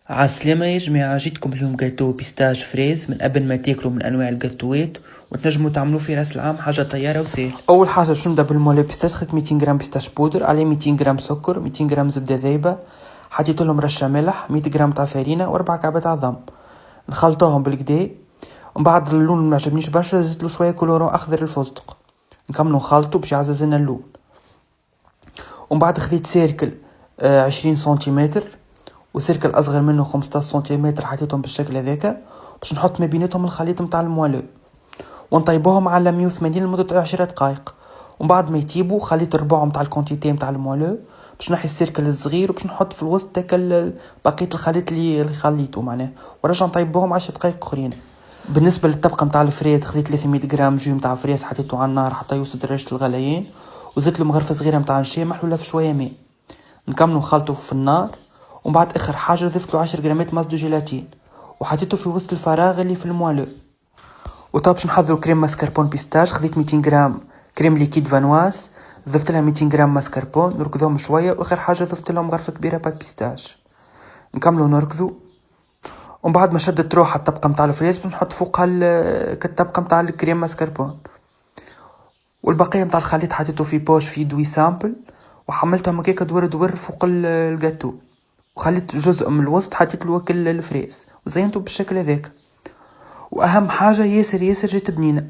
عالسلامة يا جماعة، جيتكم اليوم جاتو بيستاج فريز من قبل ما تاكلوا من انواع الجاتوات وتنجموا تعملوا في راس العام حاجة طيارة وسهل. اول حاجة باش نبدا بالمولي بيستاج، خدت 200 غرام بيستاج بودر، عليه 200 غرام سكر، 200 غرام زبدة ذايبة، حطيت لهم رشة ملح، 100 غرام تاع فارينة واربع كعبات عظم. نخلطوهم بالكدا، ومن بعد اللون ما عجبنيش برشا زدت له شوية كولورون اخضر الفستق، نكملوا نخلطوا باش يعزز لنا اللون. ومن بعد خديت سيركل 20 سنتيمتر وسيركل اصغر منه 15 سنتيمتر، حطيتهم بالشكل هذاك باش نحط ما بيناتهم الخليط نتاع الموالو ونطيبوهم على 180 لمده 10 دقائق. ومن بعد ما يطيبوا خليت ربعهم نتاع الكونتيتي نتاع الموالو باش نحي السيركل الصغير وباش نحط في الوسط داك بقيه الخليط اللي خليته معناه، ورجع نطيبوهم 10 دقائق اخرين. بالنسبه للطبقه نتاع الفريز خديت 300 غرام جو نتاع فريز، حطيته على النار حتى يوصل درجه الغليان، وزدت له مغرفه صغيره نتاع نشا محلوله في شويه ماء. نكملوا نخلطوه في النار، ومن بعد اخر حاجه ضفت له 10 غرامات ماس دو جيلاتين وحطيته في وسط الفراغ اللي في الموالو. وطاب باش نحضروا كريم ماسكربون بيستاج، خديت 200 غرام كريم ليكيد فانواس، ضفت لها 200 غرام ماسكربون، نركضوهم شويه، واخر حاجه ضفت لهم غرفه كبيره بات بيستاج. نكملوا نركضوا، ومن بعد ما شدت روحها الطبقه نتاع الفريز باش نحط فوقها الطبقه نتاع الكريم ماسكربون، والبقيه نتاع الخليط حطيته في بوش في دوي سامبل وحملتهم هكاك دور دور فوق الجاتو، وخليت جزء من الوسط حطيت له وكل الفريز وزينته بالشكل هذاك. واهم حاجه ياسر ياسر جات بنينه.